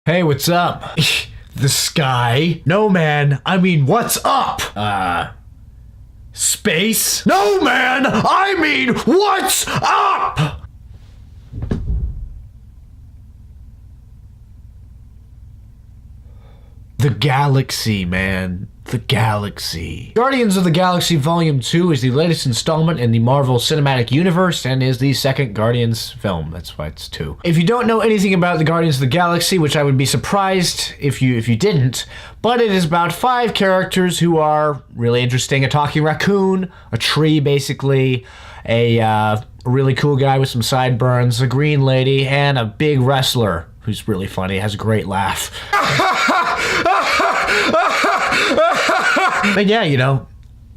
Hey, what's up? The sky? No, man. I mean, what's up? Space? No, man. I mean, what's up? The galaxy, man. The galaxy. Guardians of the Galaxy Volume 2 is the latest installment in the Marvel Cinematic Universe and is the second Guardians film. That's why it's 2. If you don't know anything about the Guardians of the Galaxy, which I would be surprised if you didn't, but it is about 5 characters who are really interesting. A talking raccoon, a tree basically, a really cool guy with some sideburns, a green lady, and a big wrestler who's really funny, has a great laugh. But yeah, you know,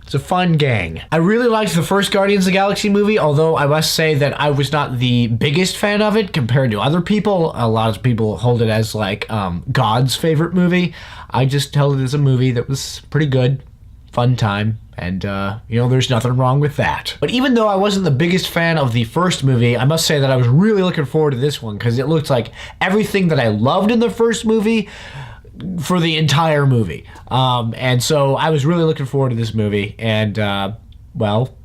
it's a fun gang. I really liked the first Guardians of the Galaxy movie, although I must say that I was not the biggest fan of it compared to other people. A lot of people hold it as like God's favorite movie. I just held it as a movie that was pretty good, fun time, and you know, there's nothing wrong with that. But even though I wasn't the biggest fan of the first movie, I must say that I was really looking forward to this one because it looked like everything that I loved in the first movie for the entire movie. And so I was really looking forward to this movie, and well,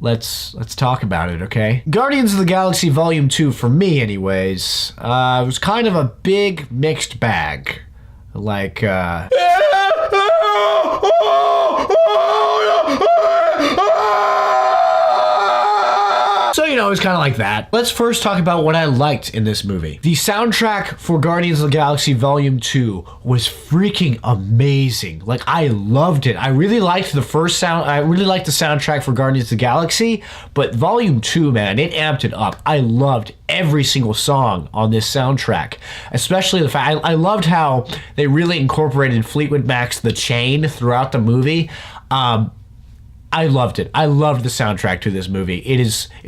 let's talk about it, okay? Guardians of the Galaxy Volume 2, for me anyways, was kind of a big mixed bag. Like, so, you know, it was kind of like that. Let's first talk about what I liked in this movie. The soundtrack for Guardians of the Galaxy Volume 2 was freaking amazing. Like, I loved it. I really liked the soundtrack for Guardians of the Galaxy, but Volume 2, man, it amped it up. I loved every single song on this soundtrack, especially the fact I loved how they really incorporated Fleetwood Mac's The Chain throughout the movie. I loved it. I loved the soundtrack to this movie. It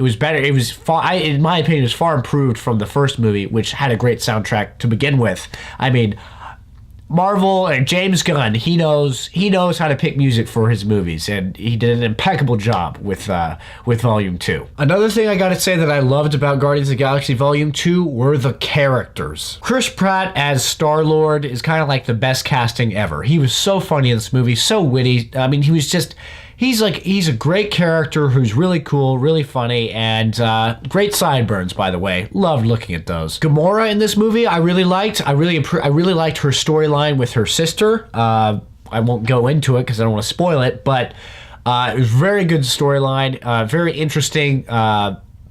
was better. It was far, in my opinion, it was far improved from the first movie, which had a great soundtrack to begin with. I mean, Marvel and James Gunn, he knows how to pick music for his movies, and he did an impeccable job with Volume 2. Another thing I gotta say that I loved about Guardians of the Galaxy Volume 2 were the characters. Chris Pratt as Starlord is kind of like the best casting ever. He was so funny in this movie, so witty. I mean, he's a great character who's really cool, really funny, and great sideburns, by the way. Loved looking at those. Gamora in this movie, I really liked. I really liked her storyline with her sister. I won't go into it because I don't want to spoil it, but it was very good storyline, very interesting,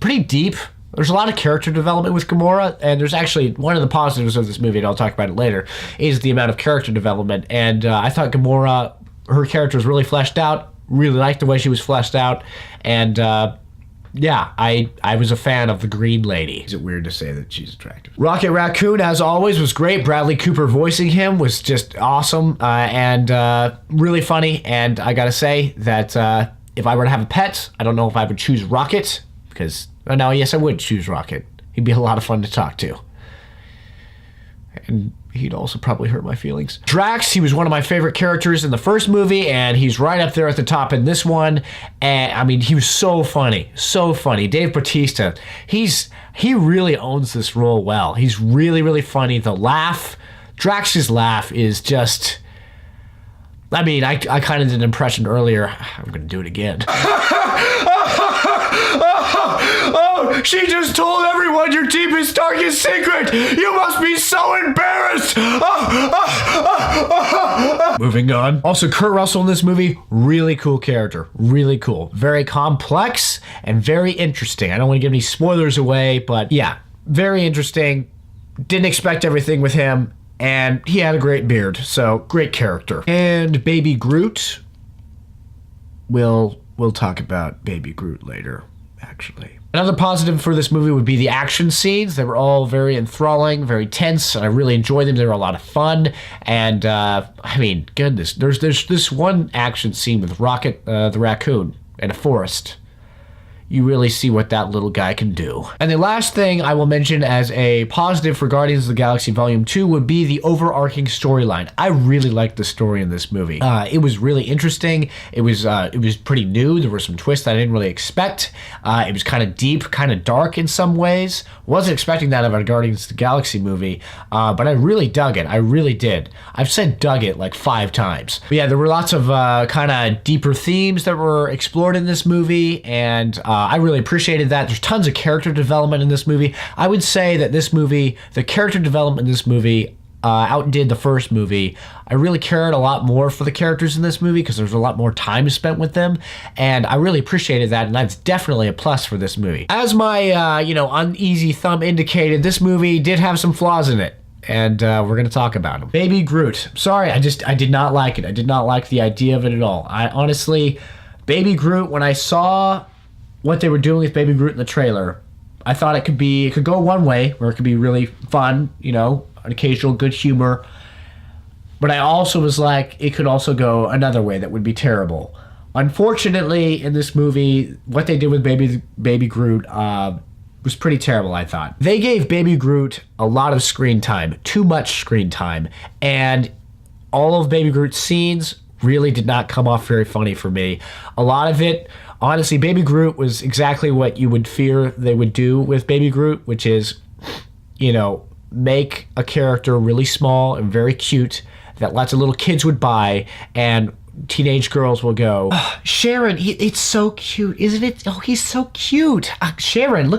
pretty deep. There's a lot of character development with Gamora, and there's actually one of the positives of this movie, and I'll talk about it later, is the amount of character development. And I thought Gamora, her character was really fleshed out. Really liked the way she was fleshed out, and yeah, I was a fan of the green lady. Is it weird to say that she's attractive? Rocket Raccoon, as always, was great. Bradley Cooper voicing him was just awesome, and really funny. And I gotta say that if I were to have a pet, I don't know if I would choose Rocket, because, oh no, yes, I would choose Rocket. He'd be a lot of fun to talk to. And he'd also probably hurt my feelings. Drax, he was one of my favorite characters in the first movie, and he's right up there at the top in this one. And I mean, he was so funny, so funny. Dave Bautista, he really owns this role well. He's really, really funny. The laugh, Drax's laugh is just, I mean, I kind of did an impression earlier. I'm gonna do it again. Oh, she just told everyone your deepest, darkest secret. You must be so embarrassed. Moving on. Also, Kurt Russell in this movie, really cool character. Really cool. Very complex and very interesting. I don't want to give any spoilers away, but yeah, very interesting. Didn't expect everything with him, and he had a great beard, so great character. And Baby Groot, we'll talk about Baby Groot later, actually. Another positive for this movie would be the action scenes. They were all very enthralling, very tense, and I really enjoyed them. They were a lot of fun, and I mean, goodness, there's this one action scene with Rocket the raccoon in a forest. you really see what that little guy can do. And the last thing I will mention as a positive for Guardians of the Galaxy Volume 2 would be the overarching storyline. I really liked the story in this movie. It was really interesting. It was pretty new. There were some twists I didn't really expect. It was kind of deep, kind of dark in some ways. Wasn't expecting that of a Guardians of the Galaxy movie, but I really dug it. I really did. I've said dug it like 5 times. But yeah, there were lots of kind of deeper themes that were explored in this movie, and I really appreciated that. There's tons of character development in this movie. I would say that this movie, the character development in this movie outdid the first movie. I really cared a lot more for the characters in this movie because there's a lot more time spent with them, and I really appreciated that, and that's definitely a plus for this movie. As my, uneasy thumb indicated, this movie did have some flaws in it, and we're going to talk about them. Baby Groot. Sorry, I did not like it. I did not like the idea of it at all. I honestly, Baby Groot, when I saw what they were doing with Baby Groot in the trailer, I thought it could go one way, where it could be really fun, an occasional good humor. But I also was like, it could also go another way that would be terrible. Unfortunately, in this movie, what they did with Baby Groot was pretty terrible, I thought. They gave Baby Groot a lot of screen time, too much screen time, and all of Baby Groot's scenes really did not come off very funny for me. A lot of it, honestly, Baby Groot was exactly what you would fear they would do with Baby Groot, which is, make a character really small and very cute that lots of little kids would buy, and teenage girls will go, oh, Sharon, it's so cute, isn't it? Oh, he's so cute. Sharon,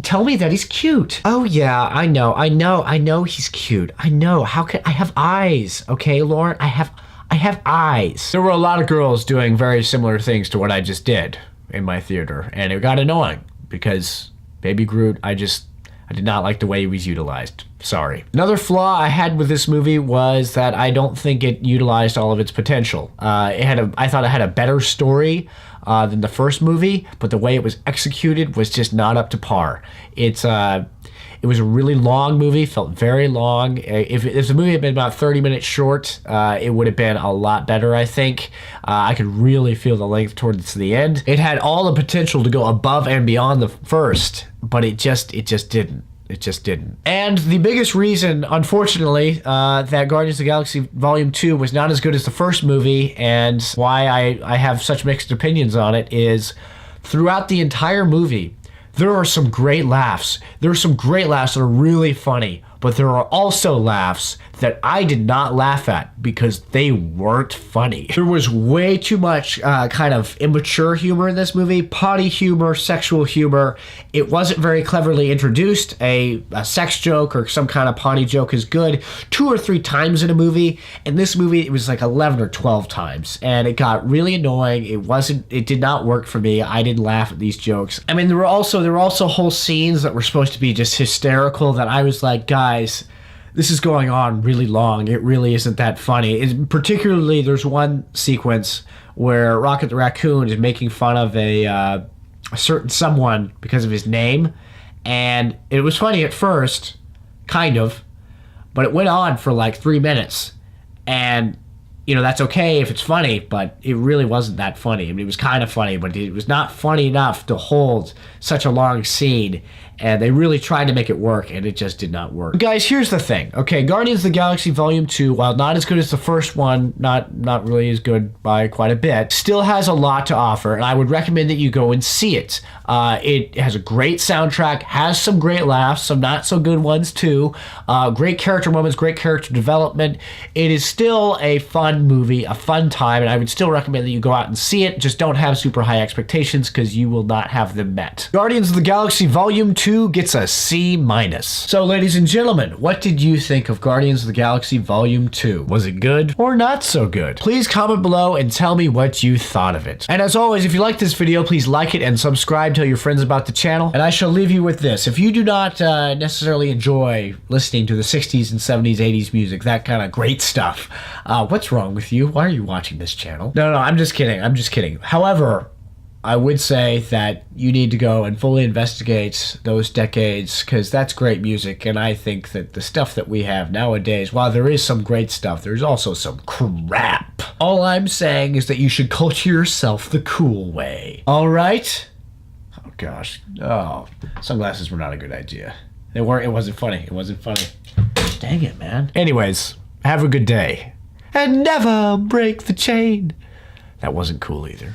tell me that he's cute. Oh yeah, I know he's cute. I know. How can I have eyes? Okay, Lauren, I have eyes. There were a lot of girls doing very similar things to what I just did in my theater, and it got annoying because Baby Groot, I did not like the way he was utilized. Sorry. Another flaw I had with this movie was that I don't think it utilized all of its potential. I thought it had a better story than the first movie, but the way it was executed was just not up to par. It was a really long movie, felt very long. If the movie had been about 30 minutes short, it would have been a lot better, I think. I could really feel the length towards the end. It had all the potential to go above and beyond the first, but it just didn't. It just didn't. And the biggest reason, unfortunately, that Guardians of the Galaxy Volume 2 was not as good as the first movie, and why I have such mixed opinions on it, is throughout the entire movie, there are some great laughs. There are some great laughs that are really funny, but there are also laughs that I did not laugh at because they weren't funny. There was way too much kind of immature humor in this movie, potty humor, sexual humor. It wasn't very cleverly introduced. A sex joke or some kind of potty joke is good 2 or 3 times in a movie. In this movie, it was like 11 or 12 times, and it got really annoying. It did not work for me. I didn't laugh at these jokes. I mean, there were also whole scenes that were supposed to be just hysterical that I was like, guys, this is going on really long. It really isn't that funny. Particularly, there's one sequence where Rocket the Raccoon is making fun of a certain someone because of his name, and it was funny at first, kind of, but it went on for like 3 minutes, and that's okay if it's funny, but it really wasn't that funny. I mean, it was kind of funny, but it was not funny enough to hold such a long scene, and they really tried to make it work, and it just did not work. Guys, here's the thing. Okay, Guardians of the Galaxy Volume 2, while not as good as the first one, not really as good by quite a bit, still has a lot to offer, and I would recommend that you go and see it. It has a great soundtrack, has some great laughs, some not so good ones too, great character moments, great character development. It is still a fun movie, a fun time, and I would still recommend that you go out and see it. Just don't have super high expectations because you will not have them met. Guardians of the Galaxy Volume 2 gets a C-. So, ladies and gentlemen, what did you think of Guardians of the Galaxy Volume 2? Was it good or not so good? Please comment below and tell me what you thought of it. And as always, if you liked this video, please like it and subscribe, tell your friends about the channel. And I shall leave you with this. If you do not necessarily enjoy listening to the 60s and 70s, 80s music, that kind of great stuff, what's wrong with you? Why are you watching this channel? No, I'm just kidding. However, I would say that you need to go and fully investigate those decades, because that's great music, and I think that the stuff that we have nowadays, while there is some great stuff, there's also some crap. All I'm saying is that you should culture yourself the cool way. All right? gosh. Oh, sunglasses were not a good idea. They weren't. It wasn't funny. It wasn't funny. Dang it, man. Anyways, have a good day. And never break the chain. That wasn't cool either.